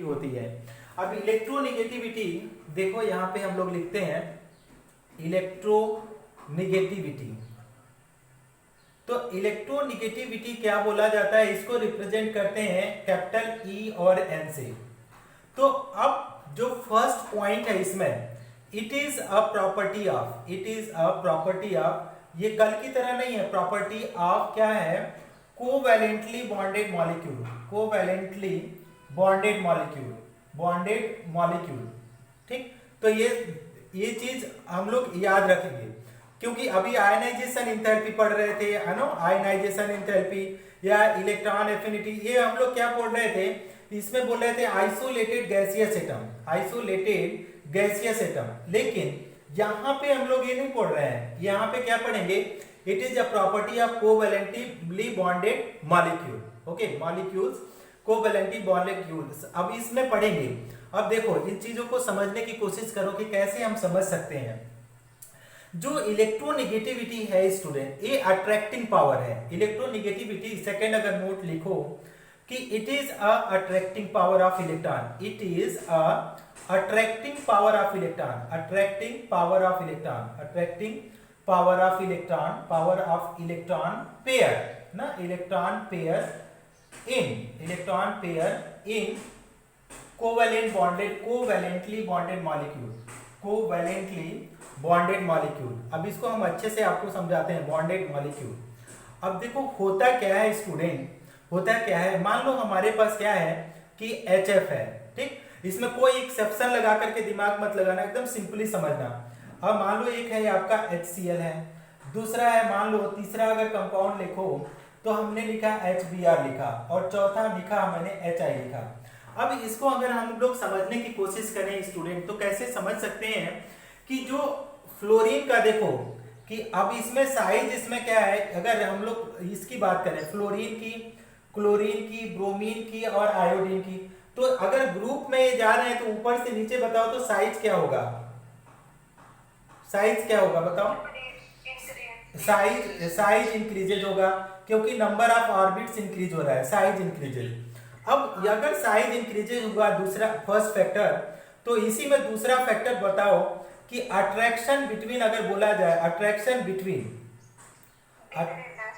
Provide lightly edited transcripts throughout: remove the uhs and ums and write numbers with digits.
होती है। अब इलेक्ट्रोनिगेटिविटी देखो यहाँ पे हम लोग लिखते हैं इलेक्ट्रोनिगेटिविटी। तो इलेक्ट्रोनिगेटिविटी क्या बोला जाता है, इसको रिप्रेजेंट करते हैं कैपिटल ई और एन से। तो अब जो फर्स्ट पॉइंट है इसमें, it is a property of, it is a property of, ये कल की तरह नहीं है, प्रॉपर्टी ऑफ क्या है, covalently bonded molecule, covalently bonded molecule, bonded molecule. ठीक, तो ये चीज हम लोग याद रखेंगे, क्योंकि अभी आयनाइजेशन एंथैल्पी पढ़ रहे थे, है ना, आयनाइजेशन एंथैल्पी या इलेक्ट्रॉन एफिनिटी, ये हम लोग क्या पढ़ रहे थे, इसमें बोल रहे थे isolated gaseous atom, isolated gaseous atom. लेकिन यहां पे हम लोग ये नहीं पढ़ रहे हैं, यहां पे क्या पढ़ेंगे, it is a property of covalently bonded molecule. Okay, molecules, covalently molecules, अब इसमें पढ़ेंगे। अब देखो इन चीजों को समझने की कोशिश करो कि कैसे हम समझ सकते हैं। जो इलेक्ट्रोनिगेटिविटी है स्टूडेंट, ये अट्रैक्टिंग पावर है। इलेक्ट्रोनिगेटिविटी सेकंड अगर नोट लिखो कि it is a attracting power of electron, it is a attracting power of electron, attracting power of electron, attracting power of electron, power of electron pair ना, electron pair in covalent bonded, covalently bonded molecule, covalently bonded molecule. अब इसको हम अच्छे से आपको समझाते हैं, bonded molecule. अब देखो होता क्या है स्टूडेंट, होता क्या है, मान लो हमारे पास क्या है कि HF है, ठीक, इसमें कोई एक्सेप्शन लगा करके दिमाग मत लगाना, एकदम सिंपली समझना। अब मान लो एक है आपका HCl है, दूसरा है, मान लो तीसरा अगर कंपाउंड लिखो तो हमने लिखा HBr लिखा, और चौथा लिखा मैंने HI लिखा। अब इसको अगर हम लोग समझने की कोशिश करें स्टूडेंट, तो कैसे समझ सकते हैं कि जो फ्लोरीन का देखो कि अब इसमें साइज, इसमें क्या है, अगर हम लोग इसकी बात करें फ्लोरीन की, क्लोरीन की, ब्रोमीन की और आयोडीन की, तो अगर ग्रुप में जा रहे हैं तो ऊपर से नीचे बताओ तो साइज क्या होगा, साइज क्या होगा बताओ, साइज इंक्रीजेज होगा, क्योंकि नंबर ऑफ ऑर्बिट्स इंक्रीज हो रहा है, साइज इंक्रीजेज। अब अगर साइज इंक्रीजेज हुआ दूसरा फर्स्ट फैक्टर, तो इसी में दूसरा फैक्टर बताओ कि अट्रैक्शन बिटवीन, अगर बोला जाए अट्रैक्शन बिटवीन,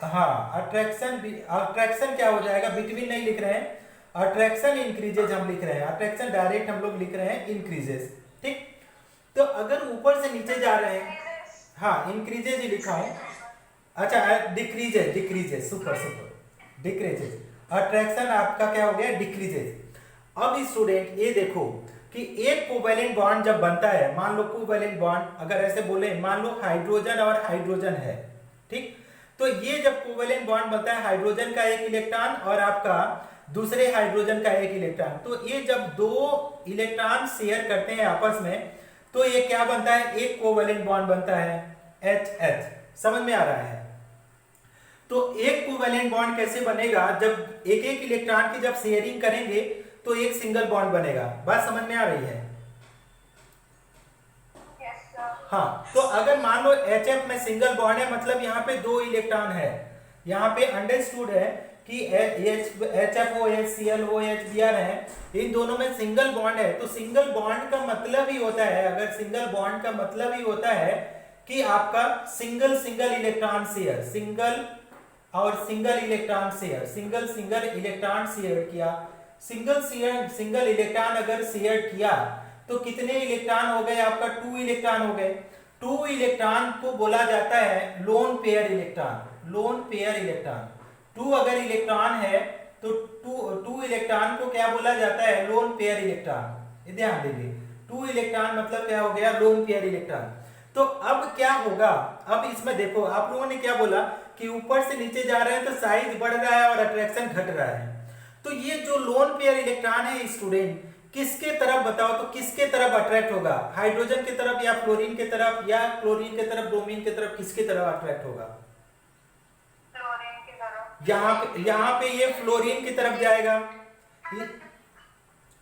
हाँ अट्रैक्शन क्या हो जाएगा, बिटवीन नहीं लिख रहे हैं, अट्रैक्शन इंक्रीजेज हम लिख रहे हैं, अट्रैक्शन डायरेक्ट हम लोग लिख रहे हैं इंक्रीजेज। ठीक, तो अगर ऊपर से नीचे जा रहे हैं, हाँ इंक्रीजेज ही लिखा हूं, अच्छा decreases, decreases, super super, decreases, attraction आपका क्या हो गया, डिक्रीजेज। अब स्टूडेंट ये देखो कि एक कोवैलेंट बॉन्ड जब बनता है, मान लो कोवैलेंट बॉन्ड अगर ऐसे बोले, मान लो हाइड्रोजन और हाइड्रोजन है, ठीक, तो ये जब कोवैलेंट बॉन्ड बनता है, हाइड्रोजन का एक इलेक्ट्रॉन और आपका दूसरे हाइड्रोजन का एक इलेक्ट्रॉन, तो ये जब दो इलेक्ट्रॉन शेयर करते हैं आपस में, तो ये क्या बनता है, एक कोवैलेंट बॉन्ड बनता है HH। समझ में आ रहा है? तो एक कोवैलेंट बॉन्ड कैसे बनेगा, जब एक एक इलेक्ट्रॉन की जब शेयरिंग करेंगे तो एक सिंगल बॉन्ड बनेगा। बात समझ में आ रही है? हाँ, तो अगर मान लो HF में सिंगल बॉन्ड है, मतलब यहाँ पे दो इलेक्ट्रॉन है, यहाँ पे अंडरस्टूड है कि HF हो, HCl हो, HBr है, इन दोनों में सिंगल बॉन्ड है। तो सिंगल बॉन्ड का मतलब ही होता है, अगर सिंगल बॉन्ड का मतलब ही होता है कि आपका single single electron share, single और single electron share, single single electron share किया, सिंगल इलेक्ट्रॉन अगर शेयर किया तो कितने इलेक्ट्रॉन हो गए आपका, 2 इलेक्ट्रॉन हो गए। 2 इलेक्ट्रॉन को बोला जाता है loan pair electron, loan pair electron. 2 अगर इलेक्ट्रॉन है तो 2 इलेक्ट्रॉन को क्या बोला जाता है, लोन पेयर इलेक्ट्रॉन। ध्यान दीजिए, 2 इलेक्ट्रॉन मतलब क्या हो गया, लोन पेयर इलेक्ट्रॉन। तो अब क्या होगा, अब इसमें देखो आप लोगों ने क्या बोला कि ऊपर से नीचे जा रहे हैं तो साइज बढ़ रहा है और अट्रैक्शन घट रहा है। तो ये जो लोन पेयर इलेक्ट्रॉन है स्टूडेंट, किसके तरफ बताओ, तो किसके तरफ अट्रैक्ट होगा, हाइड्रोजन की तरफ या फ्लोरीन की तरफ, या क्लोरीन की तरफ, ब्रोमीन की तरफ, किसके तरफ अट्रैक्ट होगा, फ्लोरीन की तरफ। यहाँ पे ये फ्लोरीन की तरफ जाएगा,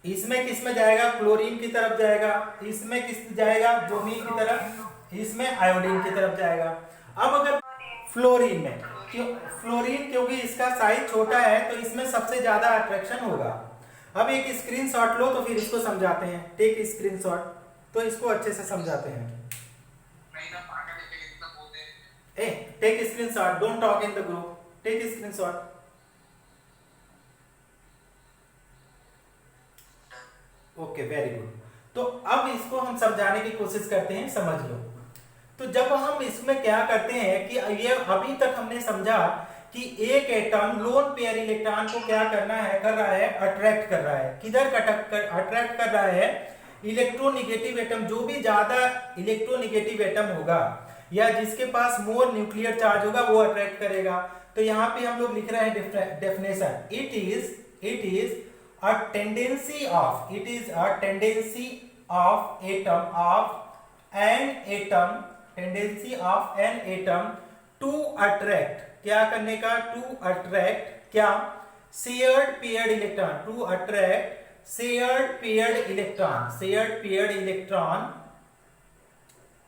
इसमें किस में जाएगा, क्लोरीन की तरफ जाएगा, इसमें किस जाएगा, ब्रोमीन की तरफ, इसमें आयोडीन की तरफ जाएगा। अब अगर फ्लोरीन में, फ्लोरीन क्योंकि इसका साइज छोटा है तो इसमें सबसे ज्यादा अट्रैक्शन होगा। अब एक स्क्रीनशॉट लो तो फिर इसको समझाते हैं। टेक स्क्रीनशॉट, तो इसको अच्छे से समझाते हैं। ए, take screenshot, don't talk in the group, take screenshot. Okay, very good. तो अब इसको हम समझाने की कोशिश करते हैं, समझ लो। तो जब हम इसमें क्या करते हैं कि ये अभी तक हमने समझा कि एक एटम लोन पेयर इलेक्ट्रॉन को क्या करना है, कर रहा है, अट्रैक्ट कर रहा है। किधर अट्रैक्ट कर रहा है? इलेक्ट्रोनिगेटिव एटम, जो भी ज्यादा इलेक्ट्रोनिगेटिव एटम होगा या जिसके पास मोर न्यूक्लियर चार्ज होगा वो अट्रैक्ट करेगा। तो यहाँ पे हम लोग लिख रहे हैं definition, it is a tendency of an atom to attract, क्या करने का? to attract क्या? shared paired electron, to attract shared paired electron,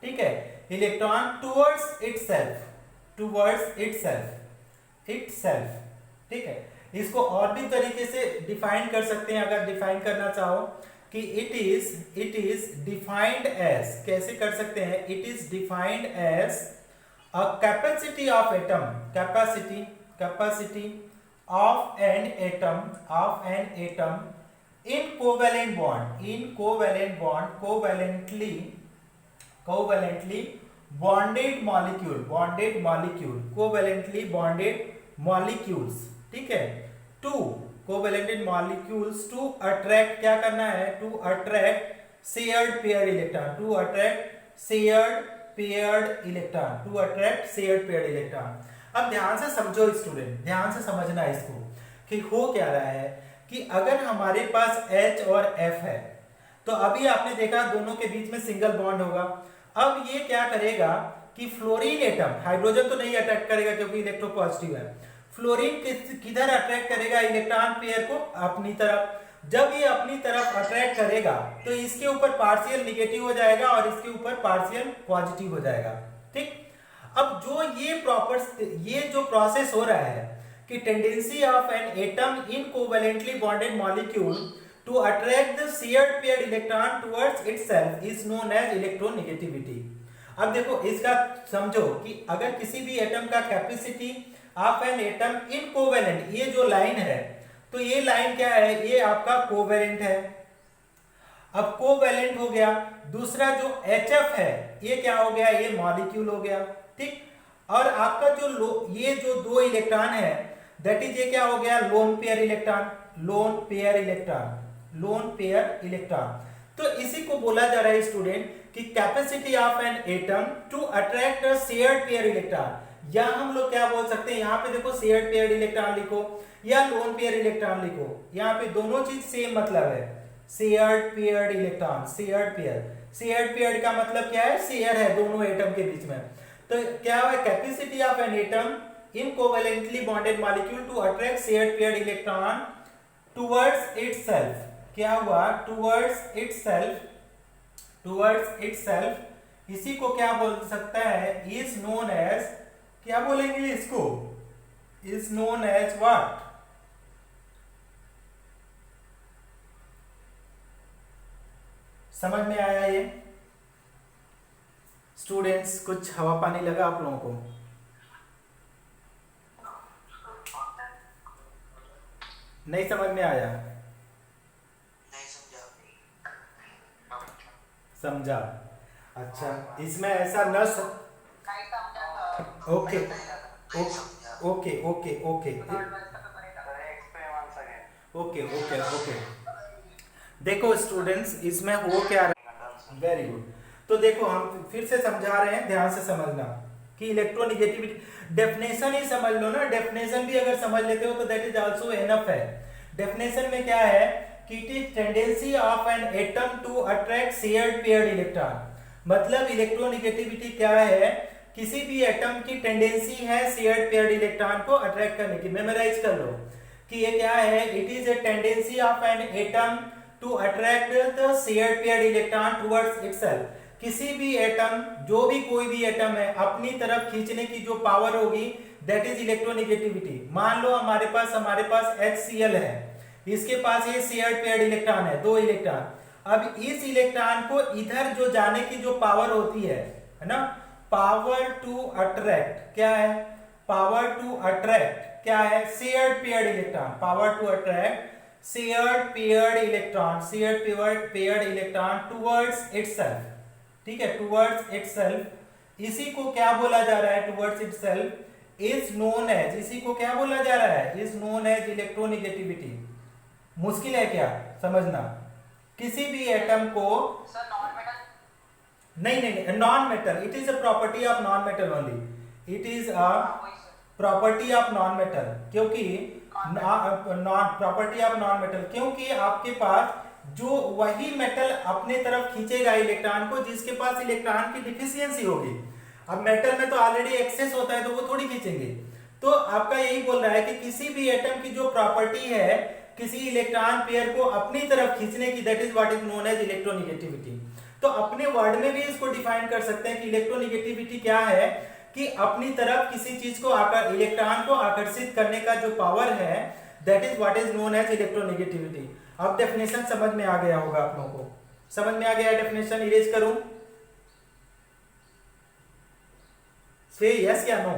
ठीक है, इलेक्ट्रॉन towards itself, ठीक है। इसको और भी तरीके से डिफाइन कर सकते हैं, अगर डिफाइन करना चाहो कि इट इज डिफाइंड एज, कैसे कर सकते हैं? It is defined as a capacity of an atom in covalent bond, covalently bonded molecules, ठीक है, to covalented molecules to attract, क्या करना है? To attract shared paired electron. अब ध्यान से समझो स्टूडेंट, ध्यान से समझना इसको कि हो क्या रहा है कि अगर हमारे पास H और F है तो अभी आपने देखा दोनों के बीच में सिंगल बॉन्ड होगा। अब ये क्या करेगा कि फ्लोरीन एटम, हाइड्रोजन तो नहीं अट्रैक्ट करेगा क्योंकि इलेक्ट्रोपॉजिटिव है, फ्लोरीन किधर अट्रैक्ट करेगा? इलेक्ट्रॉन पेयर को अपनी तरफ। जब ये अपनी तरफ अट्रैक्ट करेगा तो इसके ऊपर पार्शियल निगेटिव हो जाएगा और इसके ऊपर पार्शियल पॉजिटिव हो जाएगा, ठीक। अब ये जो प्रोसेस हो रहा है कि tendency of an atom in covalently bonded molecule to attract the shared paired electron towards itself is known as electronegativity. अब देखो इसका समझो कि अगर किसी भी एटम का capacity of an atom in covalent, ये जो लाइन है तो ये लाइन क्या है? ये आपका कोवेलेंट है। अब कोवेलेंट हो गया। दूसरा जो HF है ये क्या हो गया? ये मॉलिक्यूल हो गया, ठीक। और आपका ये जो दो इलेक्ट्रॉन है दैट इज, ये क्या हो गया? Lone pair electron. तो इसी को बोला जा रहा है स्टूडेंट कि capacity of an atom to attract a shared pair electron, या हम लोग क्या बोल सकते हैं? यहाँ पे देखो शेयर्ड पेयर्ड इलेक्ट्रॉन लिखो या लोन पेयर इलेक्ट्रॉन लिखो, यहाँ पे दोनों चीज सेम मतलब है। Shared paired electron, shared paired का मतलब क्या है? शेयर है दोनों एटम के बीच में। तो क्या है? Capacity of an atom in covalently bonded molecule to attract shared paired electron towards itself. क्या हुआ? Towards itself. इसी को क्या बोल सकता है? इज नोन एज, क्या बोलेंगे इसको? Is known as what? समझ में आया ये स्टूडेंट्स? कुछ हवा पानी लगा आप लोगों को? नहीं समझ में आया? समझा? अच्छा, इसमें ऐसा न okay okay okay okay okay okay okay. देखो स्टूडेंट्स, इसमें हो क्या रहा है? Very good. तो देखो हम फिर से समझा रहे हैं, ध्यान से समझना कि इलेक्ट्रोनिगेटिविटी डेफिनेशन ही समझ लो ना। डेफिनेशन भी अगर समझ लेते हो तो दैट इज आल्सो एनफ है। डेफिनेशन में क्या है कि it is tendency of an atom to attract shared paired electron. मतलब इलेक्ट्रोनिगेटिविटी क्या है? किसी भी एटम की टेंडेंसी है शेयर्ड पेयर्ड इलेक्ट्रॉन को अट्रैक्ट करने की। मेमोराइज कर लो कि ये क्या है? It is a tendency of an atom to attract the shared paired electron towards itself. किसी भी एटम, जो भी कोई भी एटम है, अपनी तरफ खींचने की जो पावर होगी दैट इज इलेक्ट्रोनिगेटिविटी। मान लो हमारे पास HCl है, इसके पास ये शेयर्ड पेयर्ड इलेक्ट्रॉन है, 2 इलेक्ट्रॉन। अब इस इलेक्ट्रॉन को इधर जो जाने की जो पावर होती है ना, पावर टू अट्रैक्ट क्या है, पावर टू अट्रैक्ट क्या है, shared paired electron, power to attract shared paired electron, shared paired electron towards itself, ठीक है, टुवर्ड्स इटसेल्फ। इसी को क्या बोला जा रहा है, towards itself is known as, इसी को क्या बोला जा रहा है, इज नोन एज इलेक्ट्रोनिगेटिविटी। मुश्किल है क्या समझना? किसी भी एटम को सर नॉन मेटल नहीं, non metal, it is a property of non metal only, it is a property of non metal, क्योंकि non property of non metal, क्योंकि आपके पास जो वही मेटल अपने तरफ खींचेगा इलेक्ट्रॉन को जिसके पास इलेक्ट्रॉन की डिफिशियंसी होगी। अब मेटल में तो ऑलरेडी एक्सेस होता है तो वो थोड़ी खींचेंगे। तो आपका यही बोल रहा है कि किसी भी एटम की जो प्रॉपर्टी है किसी इलेक्ट्रॉन पेयर को अपनी तरफ खींचने की, that is what is known as electronegativity. तो अपने वर्ड में भी इसको डिफाइन कर सकते हैं कि इलेक्ट्रोनिगेटिविटी क्या है, कि अपनी तरफ किसी चीज को इलेक्ट्रॉन को आकर्षित करने का जो पावर है, that is what is known as electronegativity. अब डेफिनेशन समझ में आ गया होगा आप लोगों को, समझ में आ गया डेफिनेशन? इरेज करूं? से यस या नो?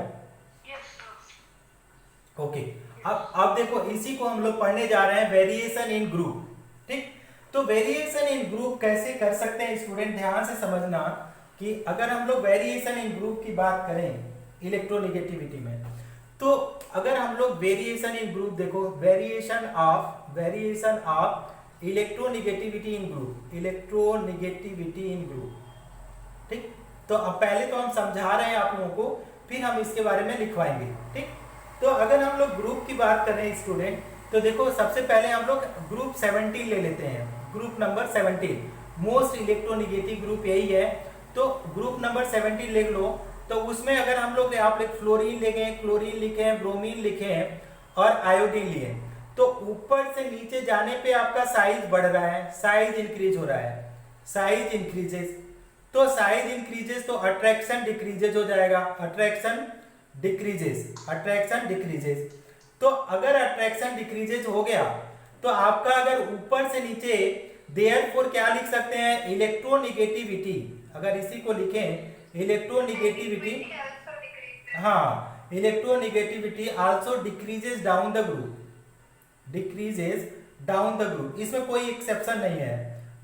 ओके, अब देखो इसी को हम लोग पढ़ने जा रहे हैं, वेरिएशन इन ग्रुप, ठीक। तो वेरिएशन इन ग्रुप कैसे कर सकते हैं स्टूडेंट, ध्यान से समझना कि अगर हम लोग वेरिएशन इन ग्रुप की बात करें इलेक्ट्रोनिगेटिविटी में, तो अगर हम लोग वेरिएशन इन ग्रुप देखो, variation of electronegativity in group, electronegativity in group, ठीक। तो अब पहले तो हम समझा रहे हैं आप लोगों को, फिर हम इसके बारे में लिखवाएंगे, ठीक। तो अगर हम लोग ग्रुप की बात करें स्टूडेंट, तो देखो सबसे पहले हम लोग ग्रुप 17 ले लेते हैं, group number 17, most electronegative group यही है। तो ग्रुप नंबर 17 लिख लो। तो उसमें अगर हम लोग आप फ्लोरीन लिखे, क्लोरीन लिखे, ब्रोमीन लिखे और आयोडीन लिए, तो ऊपर से नीचे जाने पे आपका साइज बढ़ रहा है, साइज इंक्रीज हो रहा है, साइज इंक्रीजेस। तो साइज इंक्रीजेस तो अट्रैक्शन डिक्रीजेस हो जाएगा, अट्रैक्शन डिक्रीजेस, अट्रैक्शन डिक्रीजेस। तो अगर अट्रैक्शन डिक्रीजेस हो गया तो आपका अगर ऊपर से नीचे, देयरफॉर क्या लिख सकते हैं, इलेक्ट्रोनिगेटिविटी, अगर इसी को लिखें इलेक्ट्रोनिगेटिविटी, हाँ, electronegativity also decreases down the group, decreases down the group, इसमें कोई एक्सेप्शन नहीं है,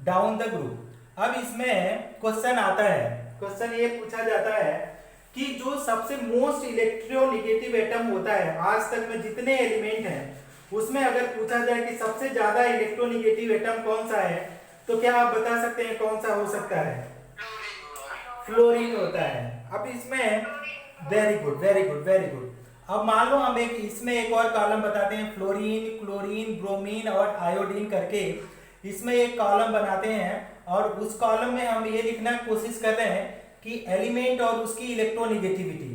डाउन द ग्रुप। अब इसमें क्वेश्चन आता है, क्वेश्चन ये पूछा जाता है कि जो सबसे मोस्ट इलेक्ट्रोनिगेटिव एटम होता है आज तक में जितने एलिमेंट हैं, उसमें अगर पूछा जाए कि सबसे ज्यादा इलेक्ट्रोनिगेटिव एटम कौन सा है, तो क्या आप बता सकते हैं कौन सा हो सकता है? फ्लोरीन होता है। अब इसमें very good, very good, very good. अब मान लो हम इसमें एक और कॉलम बताते हैं, फ्लोरीन, क्लोरीन, ब्रोमीन और आयोडीन करके इसमें एक कॉलम बनाते हैं, और उस कॉलम में हम ये लिखना कोशिश कर रहे हैं कि एलिमेंट और उसकी इलेक्ट्रोनिगेटिविटी,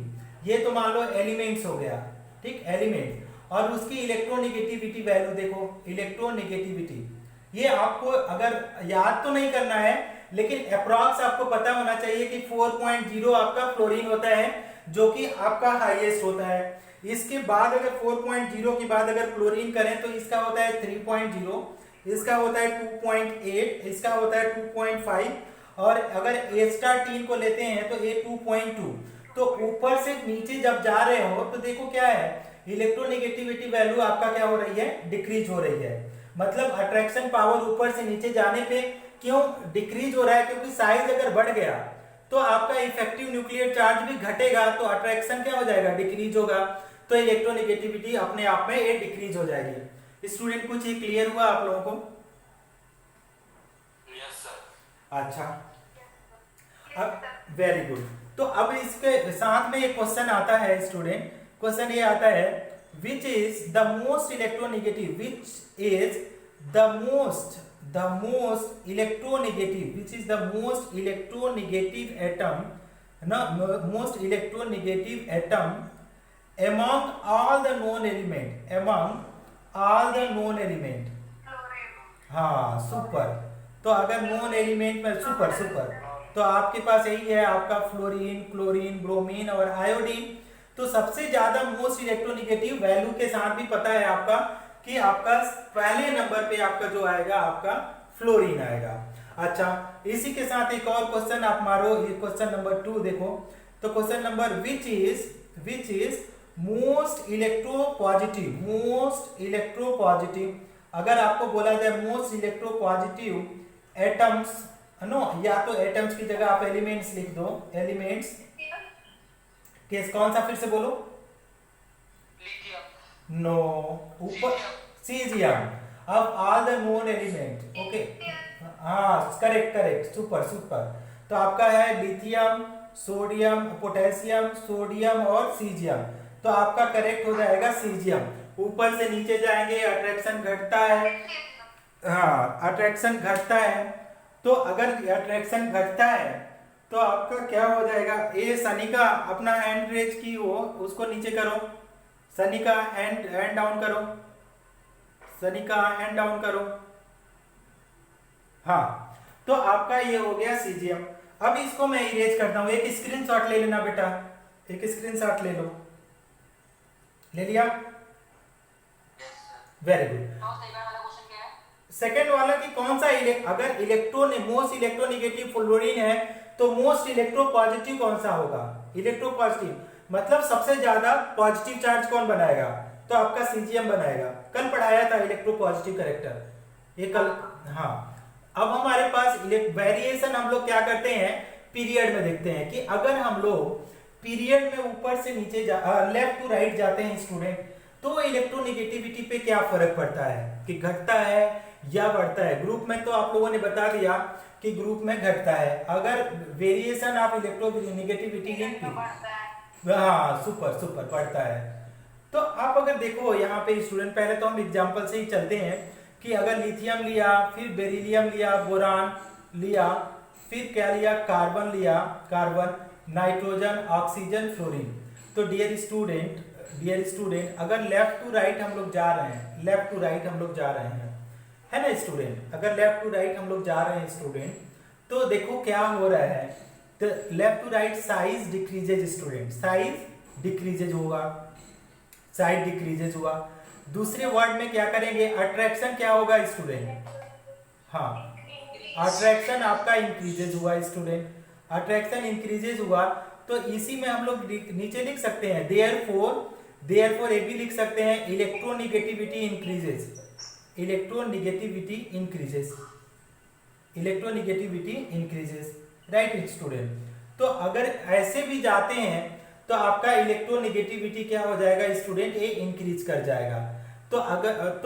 ये तो मान लो एलिमेंट्स हो गया, ठीक, एलिमेंट, और उसकी इलेक्ट्रोनिगेटिविटी वैल्यू देखो, इलेक्ट्रोनिगेटिविटी, ये आपको अगर याद तो नहीं करना है लेकिन अप्रॉक्स आपको पता होना चाहिए कि 4.0 आपका फ्लोरीन होता है, जो कि आपका हाईएस्ट होता है। इसके बाद अगर 4.0 के बाद अगर क्लोरीन करें तो इसका होता है 3.0, इसका होता है 2.8, इसका होता है 2.5, और अगर एस्टाटीन को लेते हैं तो ये 2.2। तो ऊपर से नीचे जब जा रहे हो तो देखो क्या है, इलेक्ट्रोनिगेटिविटी वैल्यू आपका क्या हो रही है, डिक्रीज हो रही है। मतलब अट्रैक्शन पावर ऊपर से नीचे जाने पे क्यों डिक्रीज हो रहा है, क्योंकि साइज अगर बढ़ गया तो आपका इफेक्टिव न्यूक्लियर चार्ज भी घटेगा, तो अट्रैक्शन क्या हो जाएगा, डिक्रीज होगा, तो इलेक्ट्रोनिगेटिविटी अपने आप में ये डिक्रीज हो जाएगी। स्टूडेंट कुछ ये क्लियर हुआ आप लोगों को? Yes sir. अच्छा, अब वेरी गुड। तो अब इसके साथ में एक क्वेश्चन आता है स्टूडेंट, क्वेश्चन ये आता है, which is the most electronegative, which is the most electronegative, which is the most electronegative atom, ना, most electronegative atom among all the known element, among all the known element, हाँ super. तो अगर non element में super, तो आपके पास यही है आपका फ्लोरीन, क्लोरीन, ब्रोमीन और आयोडीन। तो सबसे ज्यादा मोस्ट इलेक्ट्रोनिगेटिव वैल्यू के साथ भी पता है आपका कि आपका पहले नंबर पे आपका जो आएगा आपका फ्लोरीन आएगा। अच्छा, इसी के साथ एक और क्वेश्चन आप मारो, ये क्वेश्चन नंबर 2 देखो। तो question number which is most electropositive, अगर आपको बोला जाए मोस्ट इलेक्ट्रोपॉजिटिव एटम्स, नो, या तो एटम्स की जगह आप एलिमेंट्स लिख दो, एलिमेंट्स केस कौन सा, फिर से बोलो। नो, ऊपर सीजियम। अब all the known element, okay, हाँ करेक्ट, सुपर। तो आपका है लिथियम, सोडियम, पोटेशियम, सोडियम और सीजियम। तो आपका करेक्ट हो जाएगा सीजियम। ऊपर से नीचे जाएंगे, अट्रैक्शन घटता है, हाँ अट्रैक्शन घटता है। तो अगर अट्रैक्शन घटता है तो आपका क्या हो जाएगा, ए सनिका अपना हैंड रेज की हो, उसको नीचे करो, सनिका हैंड डाउन करो, सनिका हैंड डाउन करो, हाँ। तो आपका ये हो गया सीजियम। अब इसको मैं इरेज करता हूं, एक स्क्रीनशॉट ले लेना बेटा, एक स्क्रीनशॉट ले लो, ले लिया, वेरी गुड। सेकेंड वाला कि कौन सा अगर मोस्ट इलेक्ट्रोनेगेटिव फ्लोरीन है तो मोस्ट इलेक्ट्रोपॉजिटिव कौन सा होगा, इलेक्ट्रोपॉजिटिव मतलब सबसे ज्यादा पॉजिटिव चार्ज कौन बनाएगा, तो आपका सीजियम बनाएगा। कल पढ़ाया था इलेक्ट्रोपॉजिटिव कैरेक्टर, ये कल, हाँ। अब हमारे पास वेरिएशन हम लोग क्या करते हैं, पीरियड में देखते हैं कि अगर हम लोग पीरियड में ऊपर से नीचे लेफ्ट टू राइट जाते हैं स्टूडेंट, तो इलेक्ट्रोनेगेटिविटी पे क्या फर्क पड़ता है, कि घटता है या बढ़ता है। ग्रुप में तो आप लोगों ने बता दिया कि ग्रुप में घटता है। अगर वेरिएशन ऑफ इलेक्ट्रोनेगेटिविटी, हाँ सुपर बढ़ता है। तो आप अगर देखो यहाँ पे स्टूडेंट, पहले तो हम एग्जांपल से ही चलते हैं कि अगर लिथियम लिया, फिर बेरिलियम लिया, बोरान लिया, फिर क्या लिया, कार्बन, नाइट्रोजन, ऑक्सीजन, फ्लोरीन। तो डियर स्टूडेंट अगर लेफ्ट टू राइट हम लोग जा रहे हैं, है ना स्टूडेंट, अगर लेफ्ट टू राइट हम लोग जा रहे हैं स्टूडेंट, तो देखो क्या हो रहा है, तो left to right size decreases student, size decreases हुआ। दूसरे वर्ड में क्या करेंगे, अट्रैक्शन क्या होगा स्टूडेंट, हाँ अट्रैक्शन आपका इंक्रीजेज हुआ स्टूडेंट, अट्रैक्शन इंक्रीजेज हुआ। तो इसी में हम लोग नीचे लिख सकते हैं देयरफॉर ये भी लिख सकते हैं, इलेक्ट्रोनेगेटिविटी इंक्रीजेज, राइट स्टूडेंट। तो अगर ऐसे भी जाते हैं तो आपका इलेक्ट्रोनेगेटिविटी क्या हो जाएगा स्टूडेंट, ये इंक्रीज कर जाएगा। तो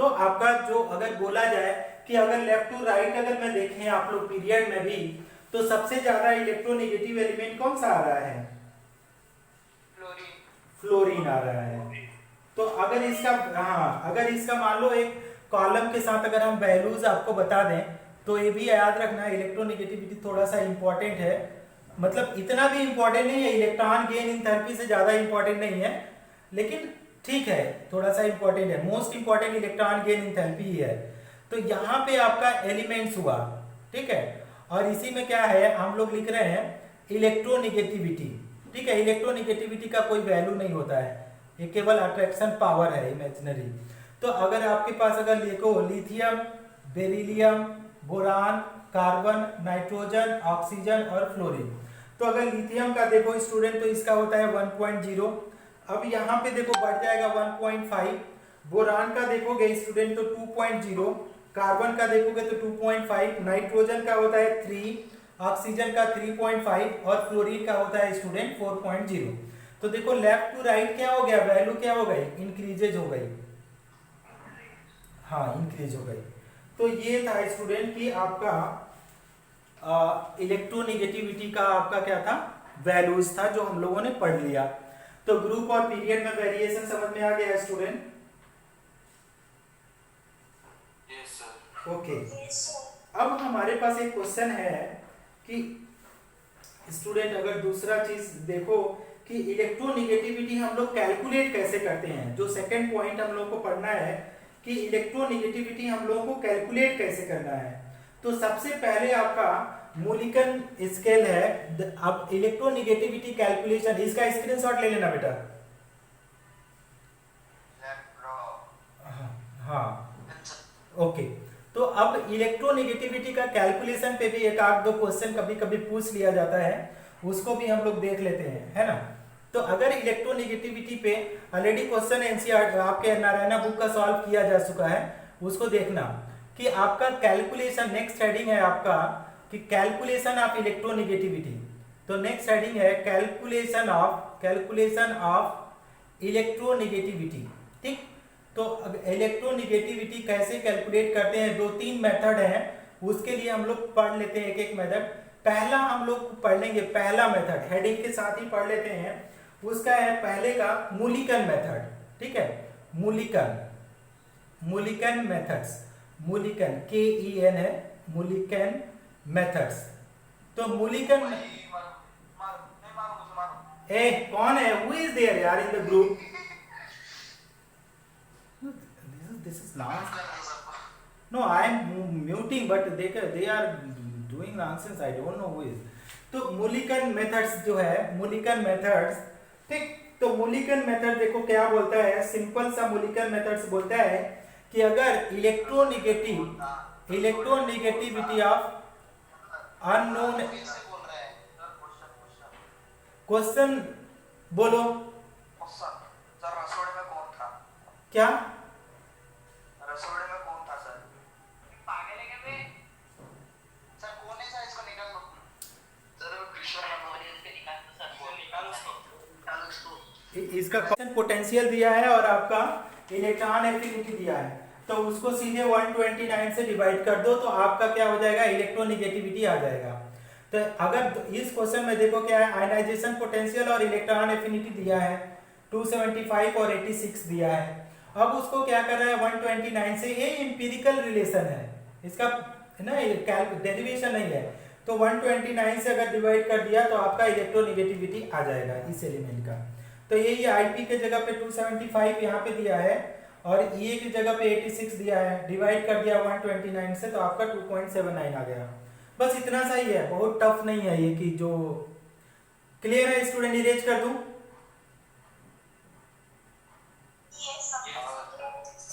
आपका जो अगर बोला जाए कि अगर लेफ्ट टू राइट अगर मैं देखें आप लोग पीरियड में भी, तो सबसे ज्यादा इलेक्ट्रोनेगेटिव एलिमेंट कौन सा आ रहा है, फ्लोरीन आ रहा है। तो अगर इसका मान लो एक कॉलम के साथ अगर हम वैल्यूज आपको बता दें, तो ये भी याद रखना, इलेक्ट्रोनेगेटिविटी थोड़ा सा इंपॉर्टेंट है, मतलब इतना भी इंपॉर्टेंट नहीं है, इलेक्ट्रॉन गेन एंथैल्पी से ज्यादा इंपॉर्टेंट नहीं है, लेकिन ठीक है थोड़ा सा इंपॉर्टेंट है। Most important electron gain enthalpy ही है। तो यहाँ पे आपका एलिमेंट्स हुआ, ठीक है, और इसी में क्या है हम लोग लिख रहे हैं इलेक्ट्रोनेगेटिविटी, ठीक है। इलेक्ट्रोनेगेटिविटी का कोई वैल्यू नहीं होता है, ये केवल अट्रैक्शन पावर है, इमेजिनरी। तो अगर आपके पास अगर लिखो lithium, beryllium, boron, carbon, nitrogen, oxygen और फ्लोरीन, तो अगर लिथियम का देखो स्टूडेंट तो इसका होता है 1.0, अब यहाँ पे देखो बढ़ जाएगा 1.5, बोरान का देखोगे स्टूडेंट तो 2.0, कार्बन का देखोगे तो 2.5, नाइट्रोजन का होता है 3, ऑक्सीजन का 3.5 और फ्लोरीन का होता है स्टूडेंट 4.0। तो देखो लेफ्ट टू राइट क्या हो गया, वैल्यू क्या हो गई, इंक्रीजेज हो गई, हाँ इंक्रीज हो गई। तो ये था स्टूडेंट कि आपका इलेक्ट्रोनेगेटिविटी का आपका क्या था, वैल्यूज था जो हम लोगों ने पढ़ लिया। तो ग्रुप और पीरियड में वेरिएशन समझ में आ गया स्टूडेंट, ओके। अब हमारे पास एक क्वेश्चन है कि स्टूडेंट अगर दूसरा चीज देखो कि इलेक्ट्रोनेगेटिविटी हम लोग कैलकुलेट कैसे करते हैं, जो सेकंड पॉइंट हम लोग को पढ़ना है कि इलेक्ट्रोनेगेटिविटी हम लोगों को कैलकुलेट कैसे करना है। तो सबसे पहले आपका मोलिकन स्केल है, अब इलेक्ट्रोनेगेटिविटी कैलकुलेशन, इसका स्क्रीनशॉट ले लेना बेटा, हाँ ओके, तो अब इलेक्ट्रोनेगेटिविटी का कैलकुलेशन पे भी एक आध दो क्वेश्चन कभी कभी पूछ लिया जाता है, उसको भी हम लोग देख लेते हैं, है ना। तो अगर इलेक्ट्रोनेगेटिविटी पे ऑलरेडी क्वेश्चन एनसीईआरटी आपके नारायणा बुक का सॉल्व किया जा चुका है, उसको देखना कि आपका कैलकुलेशन, नेक्स्ट हेडिंग है आपका कि कैलकुलेशन ऑफ इलेक्ट्रोनेगेटिविटी। तो नेक्स्ट हेडिंग है कैलकुलेशन ऑफ इलेक्ट्रोनेगेटिविटी, ठीक। तो इलेक्ट्रोनेगेटिविटी कैसे कैलकुलेट करते हैं, दो तीन मेथड हैं, उसके लिए हम लोग पढ़ लेते हैं एक एक मेथड। पहला हम लोग पढ़ लेंगे, पहला मेथड हेडिंग के साथ ही पढ़ लेते हैं, उसका है पहले का मूलिकन मेथड, ठीक है। मूलिकन मेथड्स, मूलिकन KEN है, मूलिकन मेथड्स। तो मूलिकन ए कौन है, हु इज देयर यार इन the group, this is last, no I am muting but they are doing nonsense, I don't know who is। तो Mulliken methods जो है, Mulliken methods, ठीक। तो मूलिकन मेथड देखो क्या बोलता है, सिंपल सा मूलिकन मेथड्स बोलता है कि अगर इलेक्ट्रोनेगेटिविटी ऑफ अननोन, क्वेश्चन बोलो क्या, रसोड़े में कौन था सर? पागल है क्या बे? सर कौन है सर, इसको निकाल दो। सर कृष्ण मनोहरी इसके निकाल दो सर, वो निकाल उसको। इसका क्वेश्चन पोटेंशियल दिया है और आपका इलेक्ट्रॉन एफिनिटी दिया है, तो उसको सीधे 129 से डिवाइड कर दो, तो आपका क्या हो जाएगा, इलेक्ट्रोनेगेटिविटी आ जाएगा। तो अगर इस क्वेश्चन में देखो क्या है, आयनाइजेशन पोटेंशियल और इलेक्ट्रॉन एफिनिटी दिया है 275 और 86 दिया है। अब उसको क्या कर रहा है 129 से, ये इंपीरिकल रिलेशन है इसका, है ना, डेरिवेशन नहीं है। तो 129 से अगर डिवाइड कर दिया तो आपका इलेक्ट्रोनेगेटिविटी आ जाएगा इस एलिमेंट का। तो यही IP के जगह पे 275 यहाँ पे दिया है और EA की जगह पे 86 दिया है, डिवाइड कर दिया 129 से, तो आपका 2.79 आ गया। बस इतना सा ही है, बहुत टफ नहीं है ये, कि जो क्लियर है स्टूडेंट, इरेज कर दूं।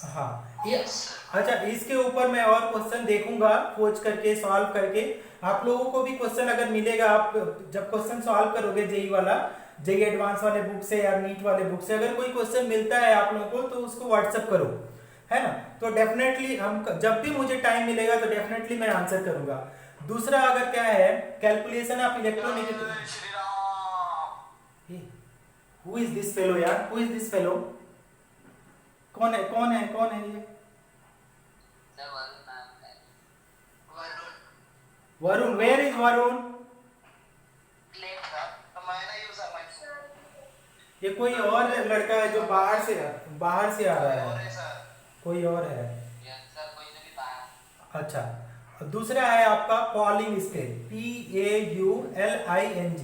हाँ ये, अच्छा इसके ऊपर मैं और क्वेश्चन देखूंगा, खोज करके सॉल्व करके। आप लोगों को भी क्वेश्चन अगर मिलेगा, आप जब क्वेश्चन सॉल्व करोगे जेई वाला, जेई एडवांस वाले बुक से या नीट वाले बुक से, अगर कोई क्वेश्चन मिलता है आप लोगों को तो उसको व्हाट्सएप करो, है ना। तो डेफिनेटली हम जब भी मुझे टाइम मिलेगा तो डेफिनेटली मैं आंसर करूंगा। दूसरा अगर क्या है, calculation of electronegativity. Who is this fellow यार, हु इज दिस फेलो, कौन है ये? Varun, where is Varun? ये कोई और लड़का है जो बाहर से आ रहा है, कोई और है। अच्छा, दूसरा है आपका polling scale, PAULING।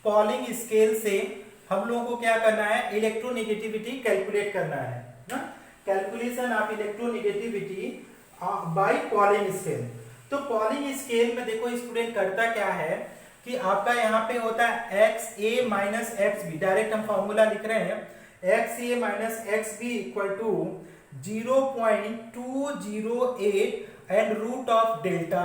Polling scale से हम लोगों को क्या करना है, इलेक्ट्रोनेगेटिविटी कैलकुलेट करना है ना, calculation of electronegativity by Pauling scale. तो पॉलिंग स्केल में देखो स्टूडेंट करता क्या है कि आपका यहाँ पे होता है XA माइनस XB, डायरेक्ट हम फॉर्मूला लिख रहे हैं, XA minus XB equal to 0.208 and root of delta.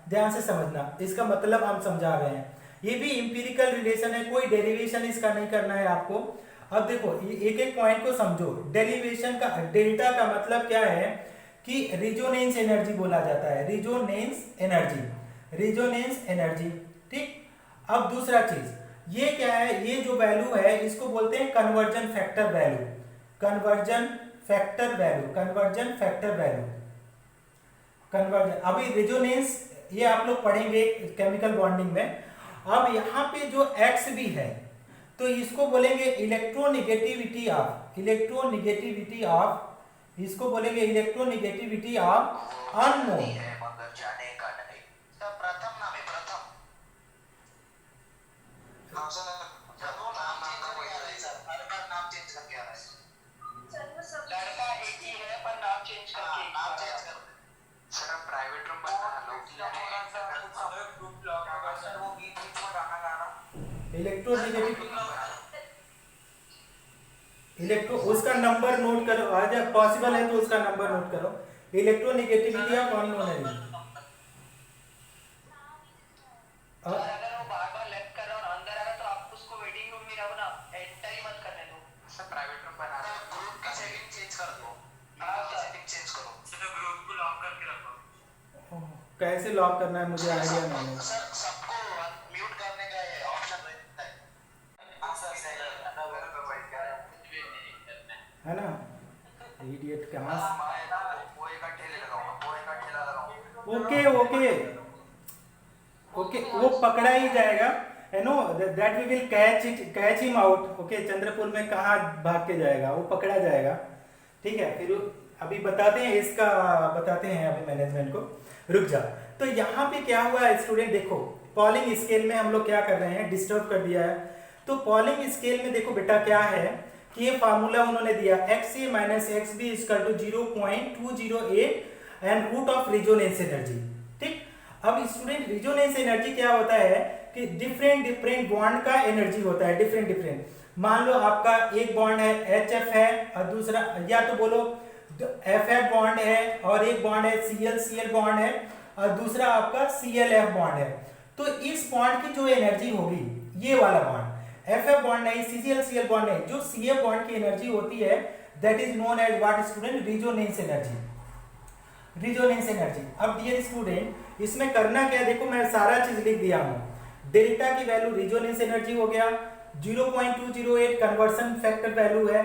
ध्यान से समझना, इसका मतलब हम समझा रहे हैं, ये भी इंपीरिकल रिलेशन है, कोई डेरिवेशन इसका नहीं करना है आपको। अब देखो एक एक पॉइंट को समझो। डेरिवेशन का, डेल्टा का मतलब क्या है कि रिजोनेंस एनर्जी बोला जाता है, रिजोनेंस एनर्जी, ठीक। अब दूसरा चीज ये क्या है, ये जो वैल्यू है इसको बोलते हैं कन्वर्जन फैक्टर वैल्यू। अभी रिजोनेंस ये आप लोग पढ़ेंगे केमिकल बॉन्डिंग में। अब यहाँ पे जो एक्स भी है तो इसको बोलेंगे इलेक्ट्रोनेगेटिविटी ऑफ अननोन। उसका नंबर नोट करो, अगर पॉसिबल है तो उसका नंबर नोट करो। Electronegativity of unknown element. Sir अगर वो बार बार लेफ्ट कर रहा है और अंदर आ रहा है तो आप उसको वेटिंग रूम में रहो ना, एंटर ही मत करने दो सर। प्राइवेट रूम बना रहे हो, ग्रुप की सेटिंग चेंज कर दो। हां सेटिंग चेंज करो सर, ग्रुप को लॉक करके रखो। कैसे लॉक करना है मुझे आइडिया नहीं है सर। सबको म्यूट करने का ये ऑप्शन रहता है। हां सर सही है ना, वो तो बैठ गया है ना। इडियट कहाँ वो एक ठेले लगाऊंगा, वो एक ठेला लगाऊंगा। ओके ओके ओके, वो पकड़ा ही जाएगा, you know that we will catch him out. Okay, Chandrapur में कहाँ भाग के जाएगा, वो पकड़ा जाएगा। ठीक है, फिर अभी बताते हैं इसका, बताते हैं अभी मैनेजमेंट को। रुक जा। तो यहाँ पे क्या हुआ है स्टूडेंट, देखो पॉलिंग स्केल में हम लोग क्या कर रहे हैं, डिस्टर्ब कर दिया है। तो पॉलिंग स्केल में देखो बेटा क्या है कि ये फार्मूला उन्होंने दिया XA minus XB equal to 0.208 and root of resonance energy. ठीक, अब स्टूडेंट रेजोनेंस एनर्जी क्या होता है कि डिफरेंट बॉन्ड का एनर्जी होता है, डिफरेंट। मान लो आपका एक बॉन्ड है HF है और दूसरा, या तो बोलो FF बॉन्ड है और एक बॉन्ड है CL बॉन्ड है और दूसरा आपका CLF बॉन्ड है। तो इस बॉन्ड की जो एनर्जी होगी, ये वाला बॉन्ड FF बॉन्ड नहीं, CL बॉन्ड नहीं, जो CF बॉन्ड की एनर्जी होती है that is known as what student, resonance energy. Resonance energy. अब डियर स्टूडेंट इसमें करना क्या है, देखो मैं सारा चीज लिख दिया हूं। डेल्टा की वैल्यू रेजोनेंस एनर्जी हो गया, 0.208 कन्वर्शन फैक्टर वैल्यू है।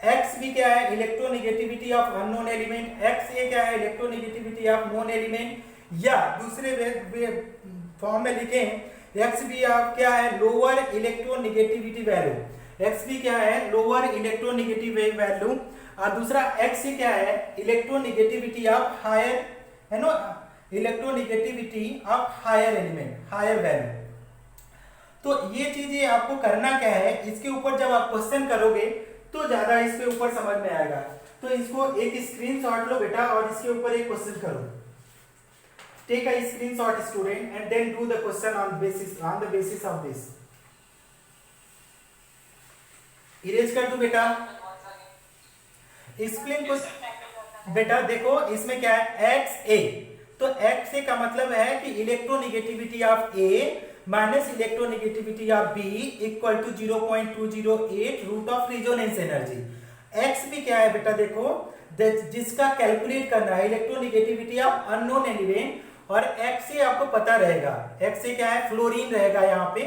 एक्स भी क्या है, electronegativity of unknown element. X A क्या है, इलेक्ट्रोनेगेटिविटी ऑफ नोन एलिमेंट, या दूसरे फॉर्म में लिखें एक्स बी आप क्या है, lower electronegativity value. X B क्या है, लोअर इलेक्ट्रोनेगेटिव वैल्यू, और दूसरा एक्स क्या है, इलेक्ट्रोनेगेटिविटी ऑफ हायर, है no, electronegativity of higher element, higher value. तो ये चीजें आपको करना क्या है, इसके ऊपर जब आप क्वेश्चन करोगे तो ज्यादा इसके ऊपर समझ में आएगा। तो इसको एक स्क्रीनशॉट लो बेटा और इसके ऊपर एक क्वेश्चन करो। Take a screenshot student and then do the question on the basis of this. Erase कर दो बेटा। Explain question. बेटा देखो इसमें क्या है, एक्स ए, तो एक्स ए का मतलब है कि electronegativity of A minus electronegativity of B equal to 0.208 root of resonance energy. X भी क्या है बेटा, देखो जिसका कैलकुलेट करना है इलेक्ट्रोनेगेटिविटी ऑफ अननोन एलिमेंट, और एक्स ए आपको पता रहेगा, एक्स ए क्या है, फ्लोरीन रहेगा यहाँ पे,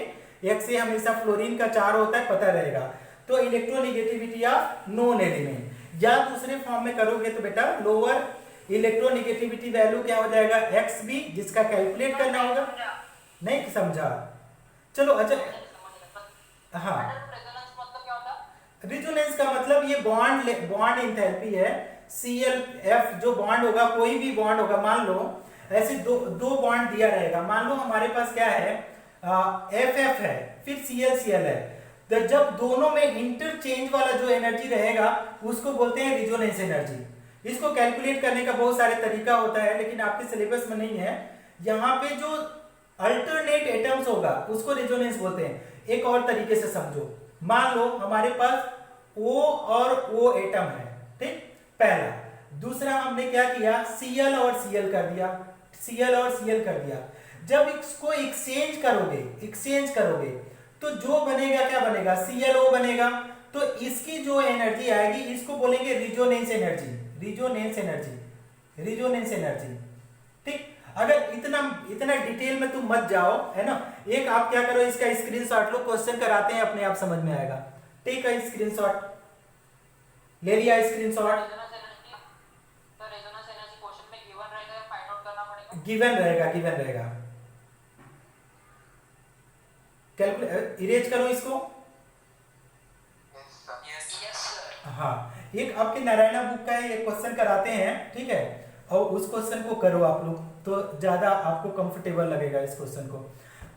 एक्स ए हमेशा फ्लोरीन का 4 होता है, पता रहेगा। तो इलेक्ट्रोनेगेटिविटी ऑफ नोन एलिमेंट, या दूसरे फॉर्म में करोगे तो बेटा लोअर इलेक्ट्रोनेगेटिविटी वैल्यू क्या हो जाएगा, एक्स बी, जिसका कैलकुलेट करना होगा। नहीं समझा, चलो अच्छा। हाँ, रेजोनेंस का मतलब ये बॉन्ड एंथैल्पी है। CLF जो बॉन्ड होगा, कोई भी बॉन्ड होगा, मान लो ऐसे दो बॉन्ड दिया रहेगा, मान लो हमारे पास क्या है, FF है फिर CL है, तो जब दोनों में इंटरचेंज वाला जो एनर्जी रहेगा उसको बोलते हैं रेजोनेंस एनर्जी। इसको कैलकुलेट करने का बहुत सारे तरीका होता है, लेकिन आपके सिलेबस में नहीं है। यहाँ पे जो अल्टरनेट एटम्स होगा उसको रेजोनेंस बोलते हैं। एक और तरीके से समझो, मान लो हमारे पास O और O एटम है, ठीक, पहला। दूसरा हमने क्या किया, Cl और Cl कर दिया, Cl और Cl कर दिया। जब इसको एक्सचेंज करोगे तो जो बनेगा क्या बनेगा, ClO बनेगा। तो इसकी जो एनर्जी आएगी इसको बोलेंगे रेजोनेंस एनर्जी। ठीक, अगर इतना डिटेल में तुम मत जाओ, है ना। एक आप क्या करो, इसका स्क्रीनशॉट लो, क्वेश्चन कराते हैं अपने आप समझ में आएगा। टेक अ स्क्रीनशॉट, ले लिया स्क्रीनशॉट। गिवन रहेगा। कैलकुलेट, इरेज करो इसको। हाँ, एक आपके नारायणा बुक का है, एक क्वेश्चन कराते हैं, ठीक है, और उस क्वेश्चन को करो आप लोग, तो ज्यादा आपको कंफर्टेबल लगेगा इस क्वेश्चन को।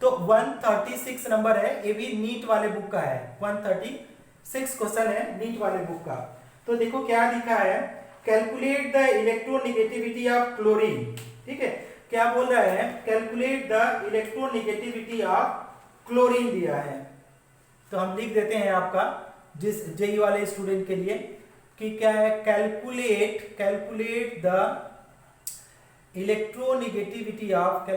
तो 136 नंबर है, ये भी नीट वाले बुक का है, 136 क्वेश्चन है नीट वाले बुक का। तो देखो क्या लिखा है, calculate the electronegativity of chlorine. ठीक है, क्या बोल रहा है, calculate the electronegativity of chlorine दिया है। तो हम लिख देते हैं आपका जिस जेई वाले स्टूडेंट के लिए कि क्या है, calculate the electronegativity of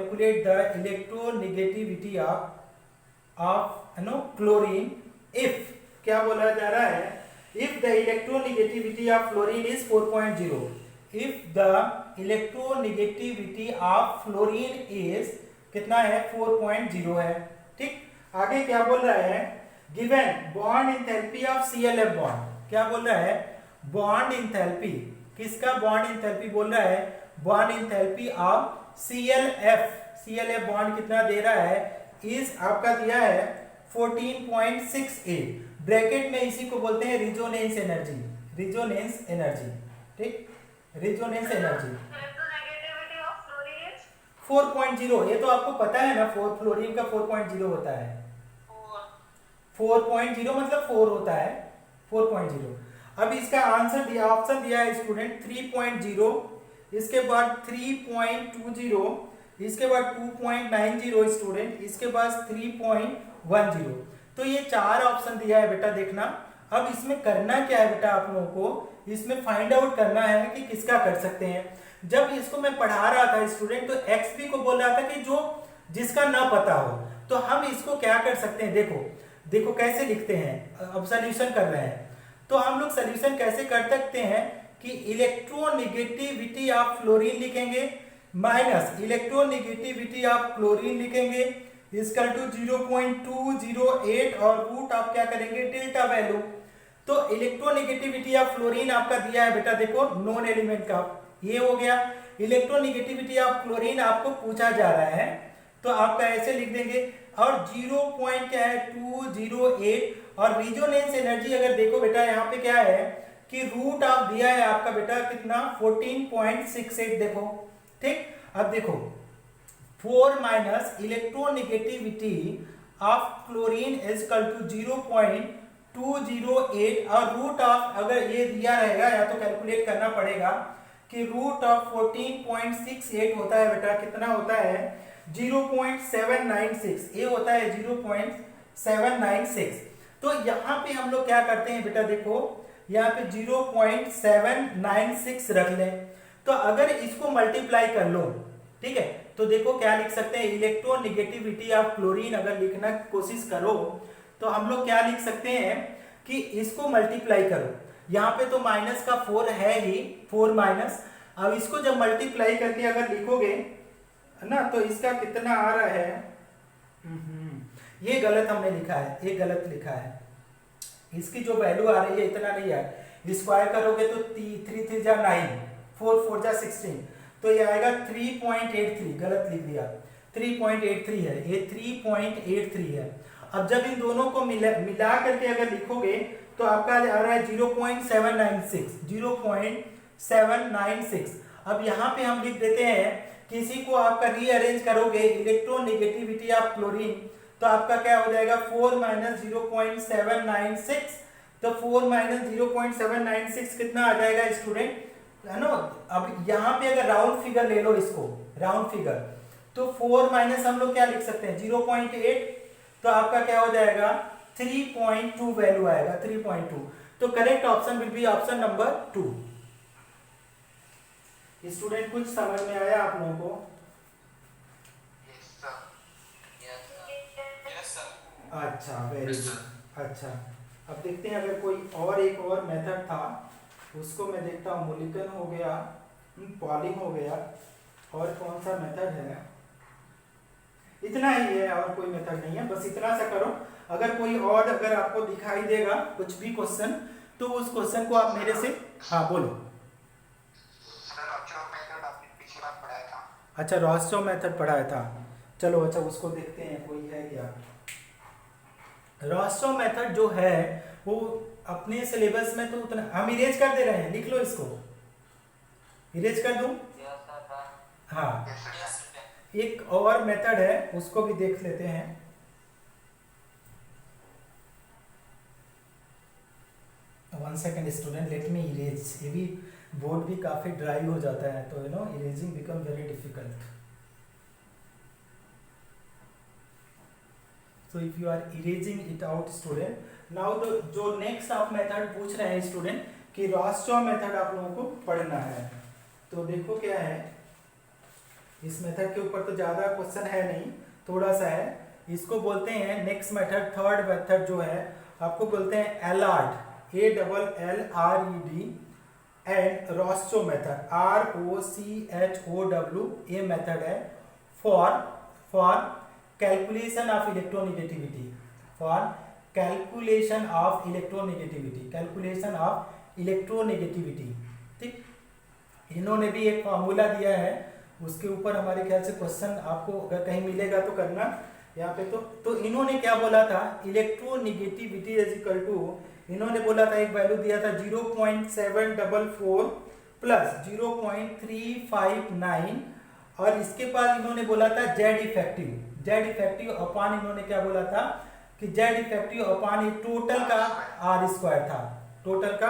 chlorine if, क्या बोला जा रहा है, if the electronegativity of fluorine is 4.0, if the electronegativity of fluorine is कितना है, 4.0 है। ठीक, आगे क्या बोल रहा है, given bond enthalpy of ClF bond, क्या बोल रहा है, बॉन्ड इंथैल्पी, किसका बॉन्ड इंथैल्पी बोल रहा है, bond enthalpy of ClF bond कितना दे रहा है, इज आपका दिया है 14.68, ब्रैकेट में इसी को बोलते हैं रिजोनेंस एनर्जी, ठीक, रिजोनेंस एनर्जी 4.0, ये तो आपको पता है ना, फ्लोरीन का 4.0 होता है, 4.0 मतलब 4 होता है, 4.0। अब इसका आंसर दिया, ऑप्शन दिया है स्टूडेंट 3.0, इसके बाद 3.20, इसके बाद 2.90 स्टूडेंट, इसके बाद 3.10। तो ये 4 ऑप्शन दिया है बेटा, देखना। अब इसमें करना क्या है बेटा, आप लोगों को इसमें फाइंड आउट करना है कि किसका कर सकते हैं। जब इसको मैं पढ़ा रहा था स्टूडेंट, तो एक्सपी को बोल रहा था कि जो जिसका ना पता हो, तो हम इसको क्या कर सकते हैं, देखो कैसे लिखते हैं, अब सॉल्यूशन कर रहे हैं, तो हम लोग सॉल्यूशन कैसे कर सकते हैं कि इलेक्ट्रोनेगेटिविटी ऑफ फ्लोरीन लिखेंगे माइनस इलेक्ट्रोनेगेटिविटी ऑफ क्लोरीन लिखेंगे इक्वल टू 0.208 और रूट आप क्या करेंगे, डेल्टा वैल्यू। तो इलेक्ट्रोनेगेटिविटी ऑफ फ्लोरीन आपका दिया है बेटा, देखो नॉन एलिमेंट का, ये हो गया। इलेक्ट्रोनेगेटिविटी ऑफ क्लोरीन आपको पूछा जा रहा है, तो आपका ऐसे लिख देंगे, और 0. क्या है 208, और रिजोनेंस एनर्जी अगर देखो बेटा यहाँ पे क्या है कि रूट ऑफ दिया है आपका बेटा कितना 14.68, देखो ठीक। अब देखो 4 minus electronegativity of chlorine is equal to 0.208, और रूट ऑफ अगर ये दिया रहेगा या तो कैलकुलेट करना पड़ेगा कि रूट ऑफ 14.68 होता है बेटा, कितना होता है 0.796, ये होता है 0.796। तो यहाँ पे हम लोग क्या करते हैं बेटा, देखो यहाँ पे 0.796 रख लें, तो अगर इसको मल्टीप्लाई कर लो, ठीक है, तो देखो क्या लिख सकते हैं, इलेक्ट्रोनेगेटिविटी ऑफ क्लोरीन अगर लिखना कोशिश करो तो हम लोग क्या लिख सकते हैं कि इसको मल्टीप्लाई करो, यहाँ पे तो माइनस का 4 है ही, 4 माइनस, अब इसको जब मल्टीप्लाई करके अगर लिखोगे ना तो इसका कितना आ रहा है, ये गलत हमने लिखा है, ये गलत लिखा है, इसकी जो वैल्यू आ रही है इतना नहीं है, स्क्वायर करोगे तो 3 3 जा 9, 4 4 जा 16, तो ये आएगा 3.83, गलत लिख दिया, 3.83 है, ये 3.83 है। अब जब इन दोनों को मिला करके अगर लिखोगे तो आपका आ रहा है 0.796। अब यहाँ पे हम लिख देते हैं, किसी को आपका रीअरेंज करोगे इलेक्ट्रोनेगेटिविटी ऑफ क्लोरीन, तो आपका क्या हो जाएगा 4 माइनस 0.796, तो 4 माइनस 0.796 कितना आ जाएगा स्टूडेंट, है ना। अब यहाँ पे अगर राउंड फिगर ले लो, इसको राउंड फिगर, तो 4 माइनस हम लोग क्या लिख सकते हैं 0.8, तो आपका क्या हो जाएगा 3.2 वैल्यू आएगा, 3.2। तो correct option will be option number 2। Student कुछ समझ में आया आप लोगों को? अच्छा, वेरी गुड। अच्छा, अब देखते हैं अगर कोई और एक और मेथड था, उसको मैं देखता हूँ। मोलिकन हो गया, पॉलिंग हो गया, और कौन सा मेथड है, इतना ही है, और कोई मेथड नहीं है, बस इतना सा करो। अगर कोई और अगर आपको दिखाई देगा कुछ भी क्वेश्चन, तो उस क्वेश्चन को आप मेरे से, हाँ बोलो। अच्छा, रॉस्टॉव मेथड पढ़ाया था, चलो अच्छा उसको देखते हैं, कोई है क्या। रॉस्टॉव मेथड जो है वो अपने सिलेबस में तो उतना, हम इरेज कर दे रहे हैं, लिख लो इसको, इरेज कर दूं? हाँ, एक और मेथड है, उसको भी देख लेते हैं। One second student, let me erase. ये भी बोर्ड भी काफी ड्राई हो जाता है, तो you know erasing become very difficult. So if you are erasing it out student. Now जो नेक्स्ट आप मेथड पूछ रहे हैं स्टूडेंट कि रॉस-चॉ मेथड आप लोगों को पढ़ना है। तो देखो क्या है, इस मेथड के ऊपर तो ज्यादा क्वेश्चन है नहीं, थोड़ा सा है। इसको बोलते हैं नेक्स्ट मेथड, थर्ड मेथड जो है आपको बोलते हैं एलार्ड, ALLRED एंड रॉस-चॉ मेथड, ROCHOW। ये मेथड है for calculation of electronegativity, for calculation of electronegativity, calculation of electronegativity. ठीक, इन्होंने भी एक फॉर्मूला दिया है, उसके ऊपर हमारे ख्याल से क्वेश्चन आपको अगर कहीं मिलेगा तो करना यहाँ पे। तो इन्होंने क्या बोला था, इलेक्ट्रोनेगेटिविटी इज इक्वल टू, इन्होंने बोला था एक वैल्यू दिया था 0.744 प्लस 0.359 और इसके बाद इन्होंने बोला था जेड इफेक्टिव अपान, इन्होंने क्या बोला था कि जेड इफेक्टिव अपान ये टोटल का आर स्क्वायर था, टोटल का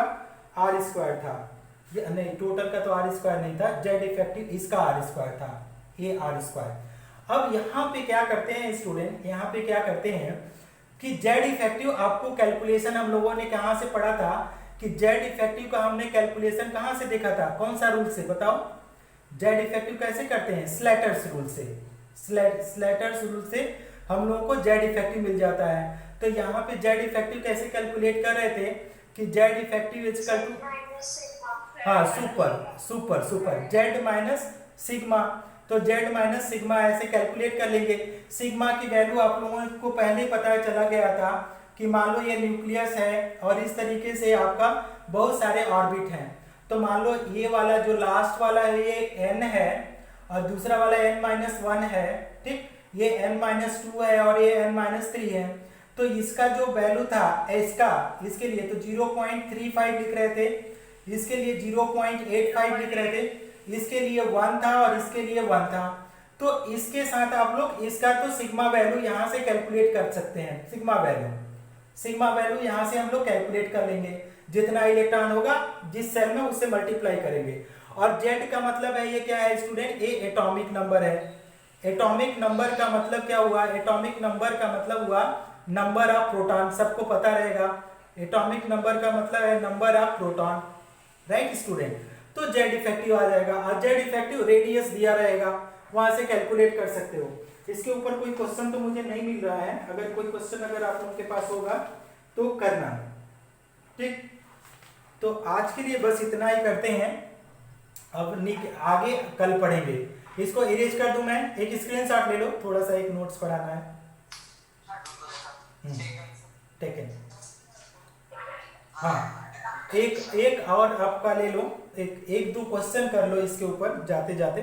आर स्क्वायर था, ये नहीं टोटल का तो आर स्क्वायर नहीं था, जेड इफेक्टिव इसका आर स्क्वायर था, ये आर स्क्वायर। अब यहाँ पे क्या करते हैं स्टूडेंट, यहाँ पे क्या करते हैं कि जेड इफेक्टिव आपको कैलकुलेशन हम लोगों ने कहाँ से पढ़ा था कि जेड इफेक्टिव का हमने कैलकुलेशन कहाँ से देखा था, कौन सा रूल से बताओ? जेड इफेक्टिव कैसे करते हैं, स्लैटर्स रूल से, स्लैटर्स रूल से हम लोगों को जेड इफेक्टिव मिल जाता है। तो यहाँ पे जेड इफेक्टिव कैसे कैलकुलेट कर रहे थे कि Z effective is equal to, हाँ सुपर जेड माइनस सिग्मा, तो जेड माइनस सिग्मा ऐसे कैलकुलेट कर लेंगे। सिग्मा की वैल्यू आप लोगों को पहले पता चला गया था कि मान लो ये न्यूक्लियस है और इस तरीके से आपका बहुत सारे ऑर्बिट हैं, तो मान लो ये वाला जो लास्ट वाला है ये n है और दूसरा वाला n-1 है, ठीक, ये n-2 है और ये n-3 है। तो इसका जो वैल्यू था इसके लिए तो 0.35 लिख रहे थे, इसके लिए 0.85 लिख रहे थे, इसके लिए 1 था और इसके लिए 1 था। तो इसके साथ आप लोग इसका तो सिग्मा वैल्यू यहां से कैलकुलेट कर सकते हैं, सिग्मा वैल्यू यहां से हम लोग कैलकुलेट कर लेंगे, जितना इलेक्ट्रॉन होगा जिस सेल में उससे मल्टीप्लाई करेंगे। और जेड का मतलब है ये क्या है स्टूडेंट, ये एटॉमिक नंबर है। एटॉमिक नंबर का मतलब क्या हुआ, एटॉमिक नंबर का मतलब हुआ नंबर ऑफ प्रोटॉन, सबको पता रहेगा एटॉमिक नंबर का मतलब है number of proton, right student. तो जेड इफेक्टिव आ जाएगा और जेड इफेक्टिव रेडियस दिया रहेगा, वहां से कैलकुलेट कर सकते हो। इसके ऊपर कोई क्वेश्चन तो मुझे नहीं मिल रहा है, अगर कोई क्वेश्चन अगर आप लोगों के पास होगा तो करना, ठीक। तो आज के लिए बस इतना ही करते हैं, अब आगे कल पढ़ेंगे। इसको इरेज कर दूं मैं, एक स्क्रीनशॉट ले लो, थोड़ा सा एक नोट्स पढ़ाना है। टेकन, हाँ एक और आपका ले लो, एक दो क्वेश्चन कर लो इसके ऊपर जाते जाते।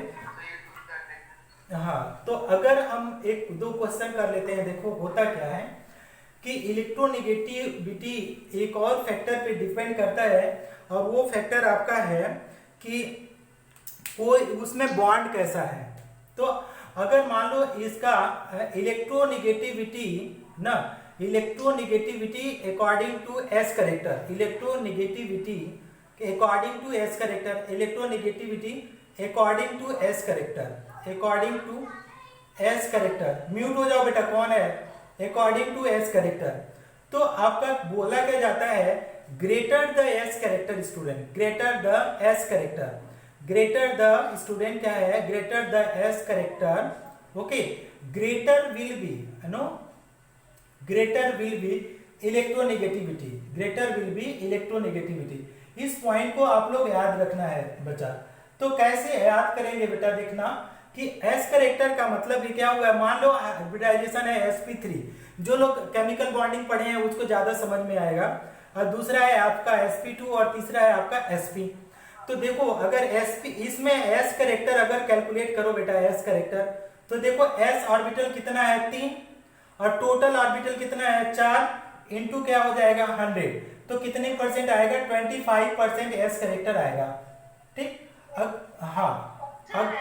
हाँ, तो अगर हम एक दो क्वेश्चन कर लेते हैं, देखो होता क्या है कि इलेक्ट्रोनेगेटिविटी एक और फैक्टर पे डिपेंड करता है और वो फैक्टर आपका है कि कोई उसमें बॉन्ड कैसा है। तो अगर मान लो इसका electronegativity according to S character, electronegativity according to S character, mute हो जाओ बेटा, कौन है, अकॉर्डिंग टू एस करेक्टर। तो आपका बोला क्या जाता है greater the S character student, greater the S character, greater the student क्या है, greater the S character, okay, greater will be, greater will be electronegativity, greater will be electronegativity. इस point को आप लोग याद रखना है बच्चा। तो कैसे याद करेंगे बेटा, देखना कि एस करेक्टर का मतलब ये क्या हुआ, मान लो हाइब्रिडाइजेशन है sp3, जो लोग केमिकल बॉन्डिंग पढ़े हैं उसको ज्यादा समझ में आएगा, और दूसरा है आपका sp2 और तीसरा है आपका sp। तो देखो अगर sp इसमें s करेक्टर अगर कैलकुलेट करो बेटा, s करेक्टर, तो देखो s ऑर्बिटल कितना है 3 और टोटल ऑर्बिटल कितना है 4, इंटू क्या हो जाएगा 100, तो कितने परसेंट आएगा 25% एस करेक्टर आएगा, ठीक। हाँ, अब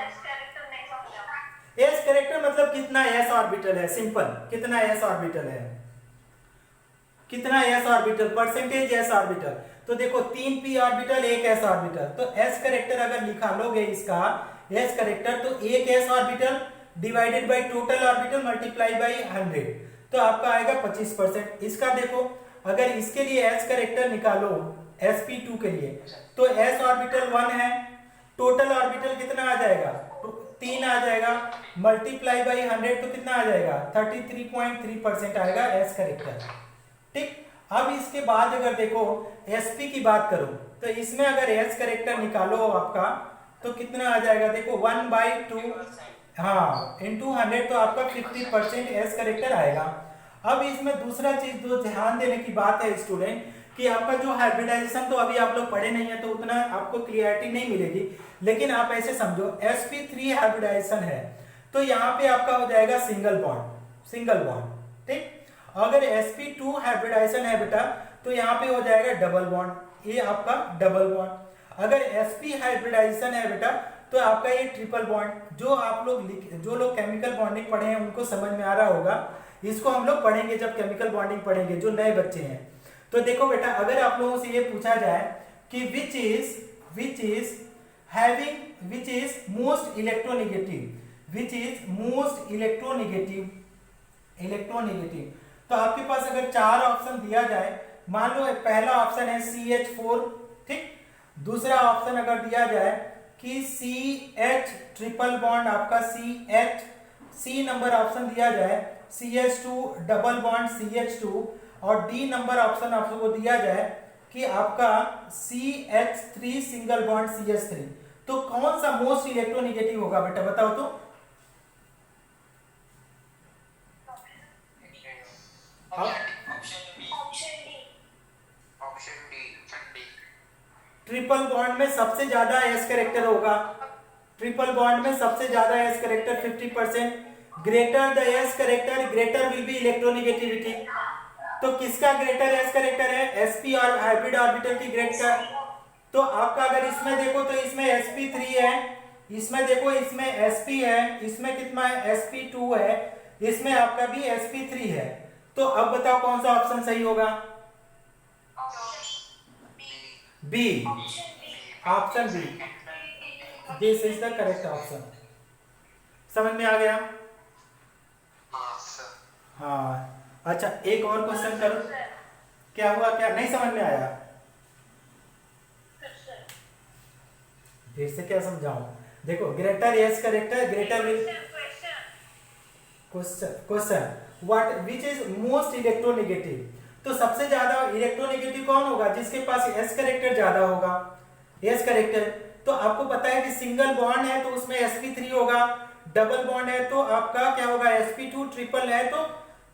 एस करेक्टर मतलब कितना एस ऑर्बिटल है, सिंपल, कितना एस ऑर्बिटल है, कितना S orbital, percentage S orbital. तो देखो 3 p ऑर्बिटल 1 s ऑर्बिटल, तो एस करेक्टर अगर लिखा लोगे इसका एस करेक्टर, तो 1 s orbital divided by total orbital multiply by 100, तो आपका आएगा 25%। इसका देखो, अगर इसके लिए s करेक्टर निकालो sp2 के लिए, तो s ऑर्बिटल 1 है, टोटल ऑर्बिटल कितना आ जाएगा, 3 आ जाएगा, मल्टीप्लाई बाई 100 तो कितना आ जाएगा, 33.3% आएगा s करेक्टर। ठीक, अब इसके बाद अगर देखो sp की बात करो, तो इसमें अगर s करेक्टर निकालो आपका तो कितना आ जाएगा, देखो 1/2, हाँ, इंटू 100 तो आपका 50% एस करेक्टर आएगा। अब इसमें दूसरा चीज जो ध्यान देने की बात है स्टूडेंट, कि आपका जो हाइब्रिडाइजेशन तो अभी आप लोग पढ़े नहीं है तो उतना आपको क्लियरिटी नहीं मिलेगी, लेकिन आप ऐसे समझो sp3 हाइब्रिडाइजेशन है तो यहाँ पे आपका हो जाएगा सिंगल बॉन्ड, सिंगल बॉन्ड। ठीक, अगर sp2 हाइब्रिडाइजेशन है बेटा तो यहाँ पे हो जाएगा डबल बॉन्ड, ये आपका डबल बॉन्ड। अगर sp हाइब्रिडाइजेशन है बेटा तो आपका ये ट्रिपल बॉन्ड। जो लोग केमिकल बॉन्डिंग पढ़े हैं उनको समझ में आ रहा होगा, इसको हम लोग पढ़ेंगे जब केमिकल बॉन्डिंग पढ़ेंगे, जो नए बच्चे हैं। तो देखो बेटा, अगर आप लोगों से ये पूछा जाए कि विच इज मोस्ट इलेक्ट्रोनेगेटिव, तो आपके पास अगर 4 ऑप्शन दिया जाए, मान लो पहला ऑप्शन है CH4, ठीक, दूसरा ऑप्शन अगर दिया जाए कि CH ट्रिपल बॉन्ड आपका CH, सी नंबर ऑप्शन दिया जाए CH2 डबल बॉन्ड CH2, और डी नंबर ऑप्शन आपको दिया जाए कि आपका CH3 सिंगल बॉन्ड CH3, तो कौन सा मोस्ट इलेक्ट्रोनेगेटिव होगा बेटा, बताओ तो। ट्रिपल बॉन्ड में सबसे ज्यादा एस करेक्टर होगा, ट्रिपल बॉन्ड में सबसे ज्यादा S character 50%, greater the S character greater will be electronegativity. तो किसका ग्रेटर एस करेक्टर है, sp और हाइब्रिड ऑर्बिटल की ग्रेटर। तो आपका अगर इसमें देखो तो इसमें sp3 है, इसमें देखो इसमें sp है, इसमें कितना है sp2 है, इसमें आपका भी sp3 है। तो अब बताओ कौन सा ऑप्शन सही होगा, B, option B, this is the correct option. समझ में आ गया? हाँ, अच्छा एक और क्वेश्चन करो, क्या हुआ, क्या नहीं समझ में आया, फिर से क्या समझाऊं। देखो greater S character greater will, question what which is most electronegative, तो सबसे ज्यादा इलेक्ट्रोनेगेटिव कौन होगा, जिसके पास एस करेक्टर ज्यादा होगा, एस करेक्टर। तो आपको पता है कि सिंगल बॉन्ड है तो उसमें sp3 होगा, डबल बॉन्ड है तो आपका क्या होगा sp2, ट्रिपल है तो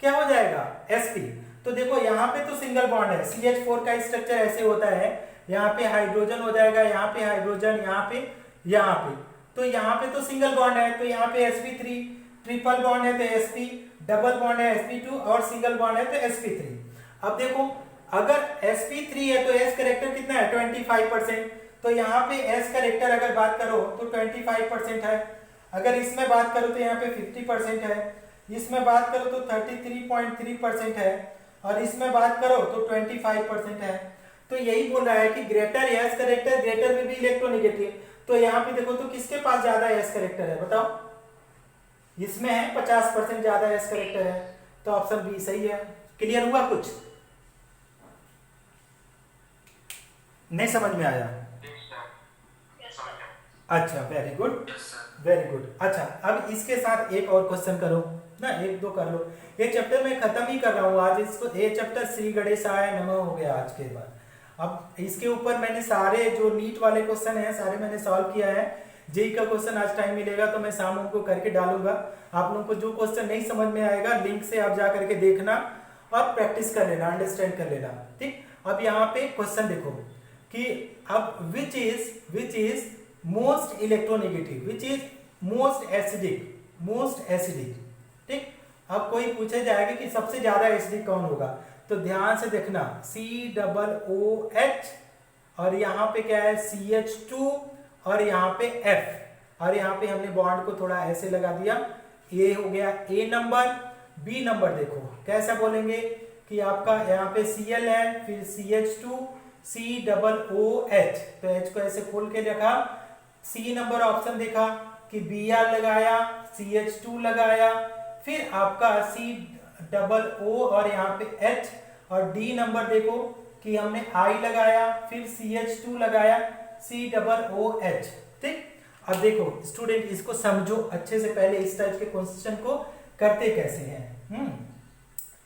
क्या हो जाएगा sp। तो देखो यहाँ पे तो सिंगल बॉन्ड है, CH4 का स्ट्रक्चर ऐसे होता है, यहाँ पे हाइड्रोजन हो जाएगा, यहाँ पे हाइड्रोजन, यहाँ पे, यहाँ पे, तो यहाँ पे तो सिंगल बॉन्ड है तो यहाँ पे sp3, ट्रिपल बॉन्ड है तो sp, डबल बॉन्ड है sp2 और सिंगल बॉन्ड है तो sp3। अब देखो अगर sp3 है तो s करेक्टर कितना है 25%, तो यहाँ पे s करेक्टर अगर बात करो तो 25% है, अगर इसमें बात करो तो यहाँ पे 50% है, इसमें बात करो तो 33.3% है, और इसमें बात करो तो 25% है। तो यही बोल रहा है कि greater S character greater will be electronegative. तो यहाँ पे देखो तो किसके पास ज्यादा एस करेक्टर है बताओ, इसमें है 50% ज्यादा एस करेक्टर है, तो ऑप्शन बी सही है। क्लियर हुआ, कुछ नहीं समझ में आया? अच्छा, वेरी गुड, वेरी गुड। अच्छा अब इसके साथ एक और क्वेश्चन करो ना, एक दो कर लो, ये चैप्टर मैं खत्म ही कर रहा हूँ आज इसको, ये चैप्टर श्री गणेशाय नमः हो गया आज के बाद। अब इसके ऊपर मैंने सारे जो नीट वाले क्वेश्चन हैं सारे मैंने सॉल्व किया है, जेई का क्वेश्चन आज टाइम मिलेगा तो मैं शाम को करके डालूंगा। आप लोगों को जो क्वेश्चन नहीं समझ में आएगा लिंक से आप जा करके देखना और प्रैक्टिस कर लेना, अंडरस्टैंड कर लेना, ठीक। अब यहाँ पे क्वेश्चन देखो कि अब which is most electronegative, which is most acidic, ठीक। अब कोई पूछे जाएगा कि सबसे ज्यादा एसिडिक कौन होगा, तो ध्यान से देखना COOH और यहाँ पे क्या है CH2 और यहाँ पे F, और यहाँ पे हमने बॉन्ड को थोड़ा ऐसे लगा दिया, ये हो गया A नंबर। B नंबर देखो कैसा बोलेंगे कि आपका यहाँ पे Cl है, फिर CH2 COOH, तो H को ऐसे खोल के रखा। C नंबर ऑप्शन देखा कि Br लगाया, CH2 लगाया, फिर आपका डबल O और यहाँ पे H, और D नंबर देखो कि हमने I लगाया, फिर CH2 लगाया, COOH। ठीक, अब देखो स्टूडेंट इसको समझो अच्छे से, पहले इस टाइप के क्वेश्चन को करते कैसे हैं।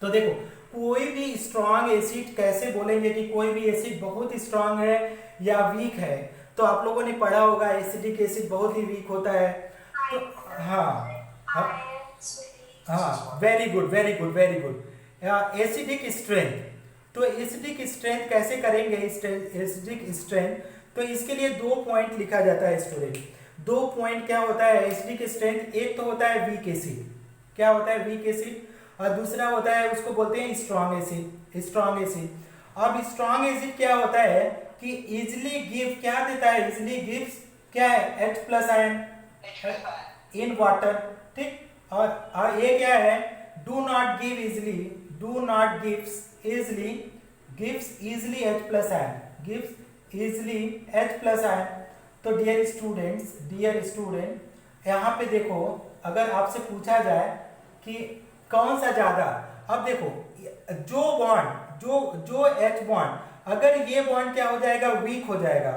तो देखो कोई भी स्ट्रॉन्ग एसिड कैसे बोलेंगे कि कोई भी एसिड बहुत स्ट्रॉन्ग है या वीक है, तो आप लोगों ने पढ़ा होगा एसिडिक एसिड बहुत ही वीक होता है। तो हाँ very good very good very good. Acidic strength, तो एसिडिक स्ट्रेंथ कैसे करेंगे एसिडिक स्ट्रेंथ, तो इसके लिए 2 पॉइंट लिखा जाता है स्टूडेंट। 2 पॉइंट क्या होता है एसिडिक स्ट्रेंथ, एक तो होता है वीक एसिड, क्या होता है वीक एसिड, और दूसरा होता है उसको बोलते हैं स्ट्रॉन्ग एसिड, स्ट्रॉन्ग एसिड। अब स्ट्रॉन्ग एसिड क्या होता है कि इजिली गिव, क्या देता है इजिली गिव्स, क्या है H plus ion in water. ठीक, और ये क्या है do not give easily, do not gives easily, gives easily H plus ion, gives easily H plus ion. तो डियर स्टूडेंट यहाँ पे देखो अगर आपसे पूछा जाए कि कौन सा ज्यादा, अब देखो जो बॉन्ड जो H बॉन्ड, अगर ये बॉन्ड क्या हो जाएगा वीक हो जाएगा,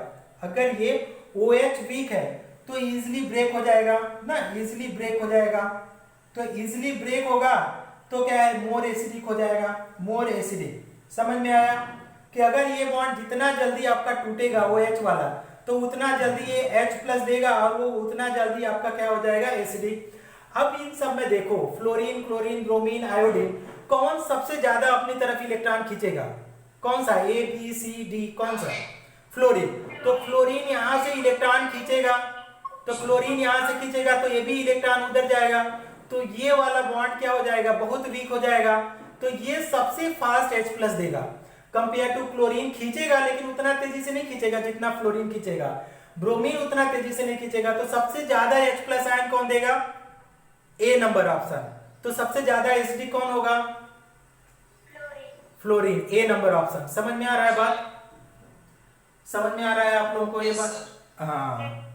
अगर ये OH वीक है तो इजिली ब्रेक हो जाएगा ना, इजिली ब्रेक हो जाएगा। तो इजिली ब्रेक होगा तो क्या है मोर एसिडिक हो जाएगा, मोर एसिडिक। समझ में आया कि अगर ये बॉन्ड जितना जल्दी आपका टूटेगा OH वाला, तो उतना जल्दी ये H प्लस देगा और वो उतना जल्दी आपका क्या हो जाएगा एसिडिक। अब इन सब में देखो फ्लोरीन, क्लोरीन, ब्रोमीन, आयोडीन, कौन सबसे ज्यादा अपनी तरफ इलेक्ट्रॉन खींचेगा, कौन सा A B C D, कौन सा फ्लोरीन। तो फ्लोरीन यहां से इलेक्ट्रॉन खींचेगा, तो फ्लोरीन यहां से खींचेगा तो ये भी इलेक्ट्रॉन उधर जाएगा, तो ये वाला बॉन्ड क्या हो जाएगा बहुत वीक हो जाएगा। तो ये सबसे फास्ट H प्लस देगा कंपेयर टू क्लोरीन, खींचेगा लेकिन उतना तेजी से नहीं खींचेगा जितना फ्लोरीन खींचेगा, ब्रोमीन उतना तेजी से नहीं खींचेगा। तो सबसे ज्यादा H प्लस आयन कौन देगा, A नंबर ऑप्शन। तो सबसे ज्यादा एसिडिक कौन होगा, फ्लोरीन, A नंबर ऑप्शन। समझ में आ रहा है बात, समझ में आ रहा है आप लोगों को ये बात, हाँ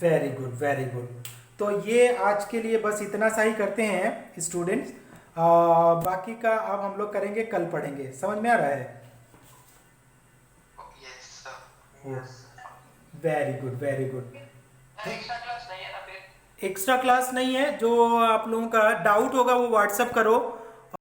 वेरी गुड वेरी गुड। तो ये आज के लिए बस इतना सा ही करते हैं स्टूडेंट्स, बाकी का अब हम लोग करेंगे कल पढ़ेंगे। समझ में आ रहा है, very good very good. Extra class नहीं है ना फिर? एक्स्ट्रा क्लास नहीं है, जो आप लोगों का डाउट होगा वो व्हाट्सअप करो,